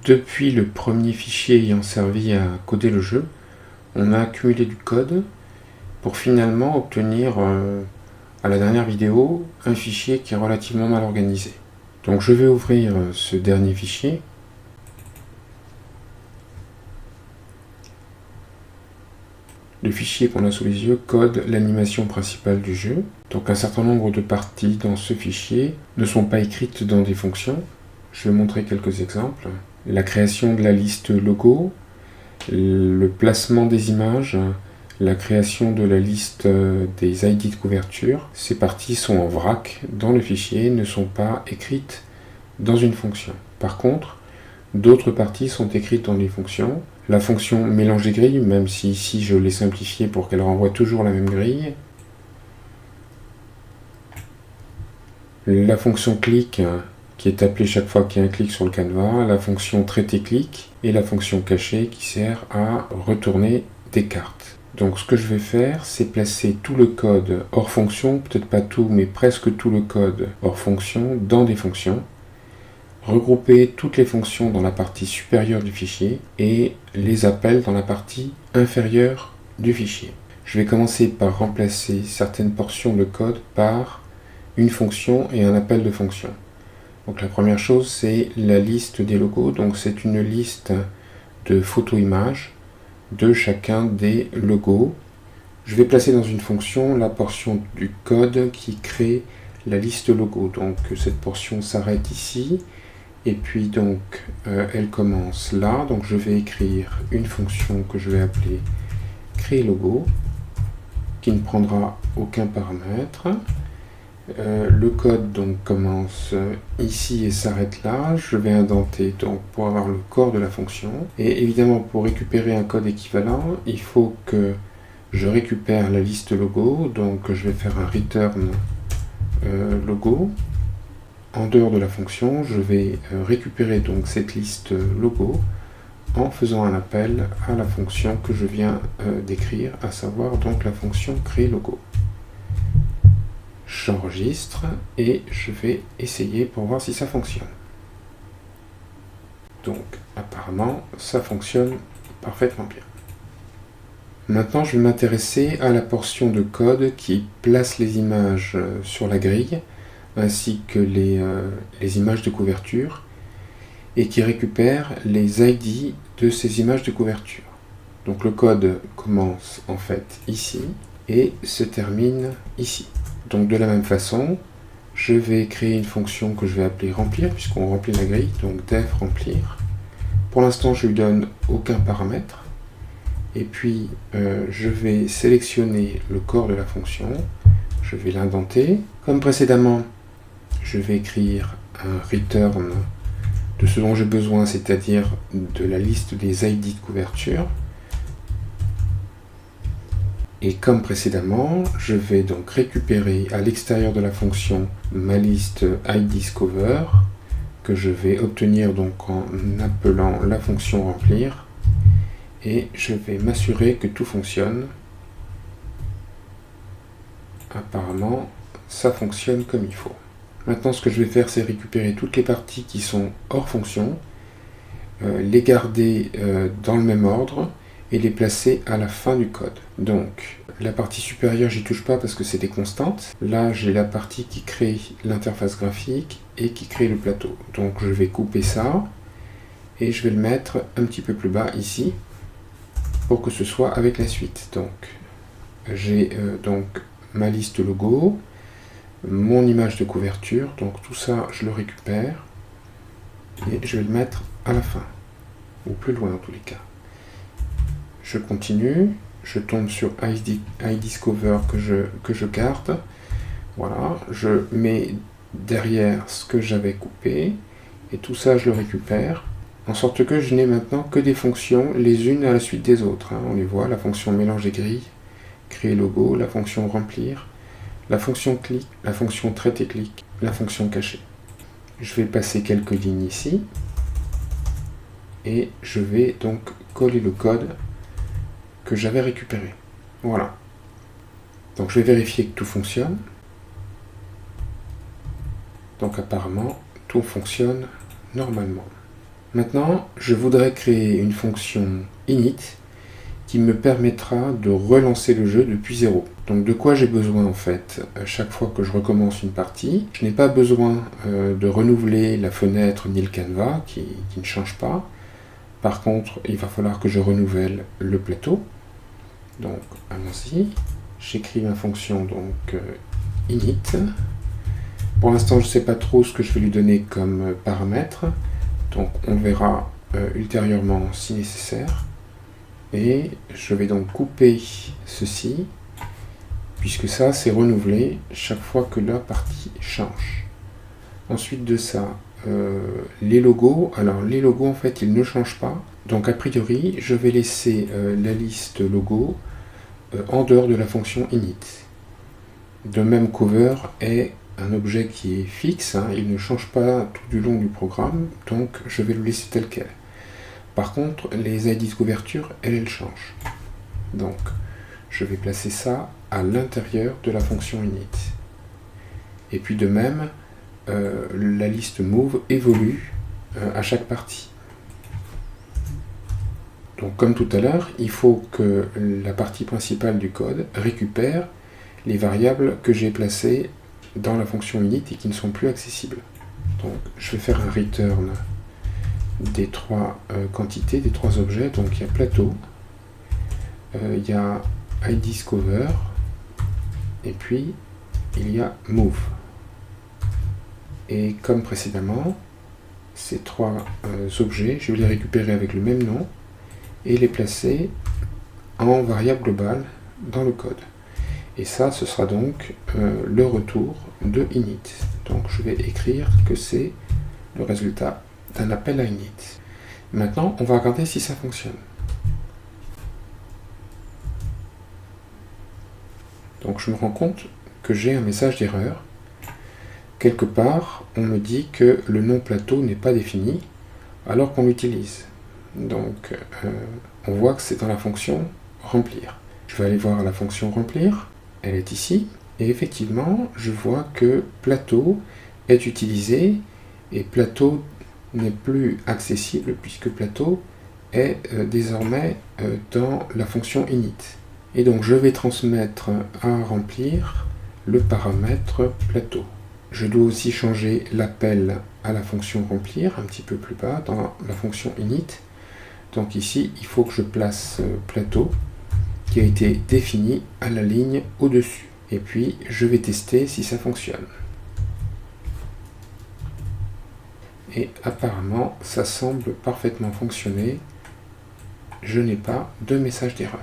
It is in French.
Depuis le premier fichier ayant servi à coder le jeu, on a accumulé du code pour finalement obtenir, à la dernière vidéo, un fichier qui est relativement mal organisé. Donc je vais ouvrir ce dernier fichier. Le fichier qu'on a sous les yeux code l'animation principale du jeu. Donc un certain nombre de parties dans ce fichier ne sont pas écrites dans des fonctions. Je vais montrer quelques exemples. La création de la liste logo, le placement des images, la création de la liste des ID de couverture. Ces parties sont en vrac dans le fichier, ne sont pas écrites dans une fonction. Par contre, d'autres parties sont écrites dans les fonctions. La fonction mélange des grilles, même si ici je l'ai simplifiée pour qu'elle renvoie toujours la même grille. La fonction click, qui est appelée chaque fois qu'il y a un clic sur le canevas. La fonction traiter clic et la fonction cacher qui sert à retourner des cartes. Donc ce que je vais faire, c'est placer tout le code hors fonction, peut-être pas tout, mais presque tout le code hors fonction dans des fonctions. Regrouper toutes les fonctions dans la partie supérieure du fichier et les appels dans la partie inférieure du fichier. Je vais commencer par remplacer certaines portions de code par une fonction et un appel de fonction. Donc la première chose, c'est la liste des logos. Donc c'est une liste de photos-images de chacun des logos. Je vais placer dans une fonction la portion du code qui crée la liste logo. Donc cette portion s'arrête ici. Et puis donc elle commence là, donc je vais écrire une fonction que je vais appeler créer logo, qui ne prendra aucun paramètre. Le code donc commence ici et s'arrête là. Je vais indenter donc pour avoir le corps de la fonction. Et évidemment, pour récupérer un code équivalent, il faut que je récupère la liste logo. Donc je vais faire un return logo. En dehors de la fonction, je vais récupérer donc cette liste logo en faisant un appel à la fonction que je viens d'écrire, à savoir donc la fonction créer logo. J'enregistre et je vais essayer pour voir si ça fonctionne. Donc apparemment ça fonctionne parfaitement bien. Maintenant je vais m'intéresser à la portion de code qui place les images sur la grille, ainsi que les images de couverture, et qui récupère les ID de ces images de couverture. Donc le code commence en fait ici et se termine ici. Donc de la même façon, je vais créer une fonction que je vais appeler remplir, puisqu'on remplit la grille, donc def remplir. Pour l'instant je lui donne aucun paramètre, et puis je vais sélectionner le corps de la fonction, je vais l'indenter. Comme précédemment, je vais écrire un return de ce dont j'ai besoin, c'est-à-dire de la liste des ID de couverture. Et comme précédemment, je vais donc récupérer à l'extérieur de la fonction ma liste IDiscover, que je vais obtenir donc en appelant la fonction remplir. Et je vais m'assurer que tout fonctionne. Apparemment, ça fonctionne comme il faut. Maintenant, ce que je vais faire, c'est récupérer toutes les parties qui sont hors fonction, les garder dans le même ordre et les placer à la fin du code. Donc, la partie supérieure, j'y touche pas parce que c'est des constantes. Là, j'ai la partie qui crée l'interface graphique et qui crée le plateau. Donc, je vais couper ça et je vais le mettre un petit peu plus bas ici pour que ce soit avec la suite. Donc, j'ai donc ma liste logo, mon image de couverture, donc tout ça je le récupère et je vais le mettre à la fin, ou plus loin en tous les cas. Je continue, je tombe sur iDiscover que je garde, voilà, je mets derrière ce que j'avais coupé et tout ça je le récupère, en sorte que je n'ai maintenant que des fonctions les unes à la suite des autres, hein. On les voit, la fonction mélange des grilles, créer logo, la fonction remplir, la fonction clic, la fonction traiter clic, la fonction cacher. Je vais passer quelques lignes ici et je vais donc coller le code que j'avais récupéré. Voilà. Donc je vais vérifier que tout fonctionne. Donc apparemment tout fonctionne normalement. Maintenant, je voudrais créer une fonction init qui me permettra de relancer le jeu depuis zéro. Donc de quoi j'ai besoin en fait chaque fois que je recommence une partie? Je n'ai pas besoin de renouveler la fenêtre ni le canevas qui ne change pas. Par contre, il va falloir que je renouvelle le plateau. Donc allons-y. J'écris ma fonction donc init. Pour l'instant, je ne sais pas trop ce que je vais lui donner comme paramètre. Donc on verra ultérieurement si nécessaire. Et je vais donc couper ceci, puisque ça c'est renouvelé chaque fois que la partie change. Ensuite de ça, les logos. Alors les logos en fait ils ne changent pas. Donc a priori je vais laisser la liste logo en dehors de la fonction init. De même cover est un objet qui est fixe, hein, il ne change pas tout du long du programme, donc je vais le laisser tel quel. Par contre, les ID de couverture, elles changent. Donc, je vais placer ça à l'intérieur de la fonction init. Et puis de même, la liste move évolue à chaque partie. Donc comme tout à l'heure, il faut que la partie principale du code récupère les variables que j'ai placées dans la fonction init et qui ne sont plus accessibles. Donc je vais faire un return des trois quantités, des trois objets. Donc il y a plateau, il y a IDiscover, et puis il y a move. Et comme précédemment, ces trois objets, je vais les récupérer avec le même nom et les placer en variable globale dans le code. Et ça, ce sera donc le retour de init. Donc je vais écrire que c'est le résultat d'un appel à init. Maintenant, on va regarder si ça fonctionne. Donc je me rends compte que j'ai un message d'erreur. Quelque part, on me dit que le nom plateau n'est pas défini, alors qu'on l'utilise. Donc on voit que c'est dans la fonction remplir. Je vais aller voir la fonction remplir, elle est ici, et effectivement, je vois que plateau est utilisé, et plateau n'est plus accessible puisque plateau est désormais dans la fonction init. Et donc je vais transmettre à remplir le paramètre plateau. Je dois aussi changer l'appel à la fonction remplir un petit peu plus bas dans la fonction init. Donc ici, il faut que je place plateau qui a été défini à la ligne au-dessus. Et puis, je vais tester si ça fonctionne. Et apparemment, ça semble parfaitement fonctionner. Je n'ai pas de message d'erreur.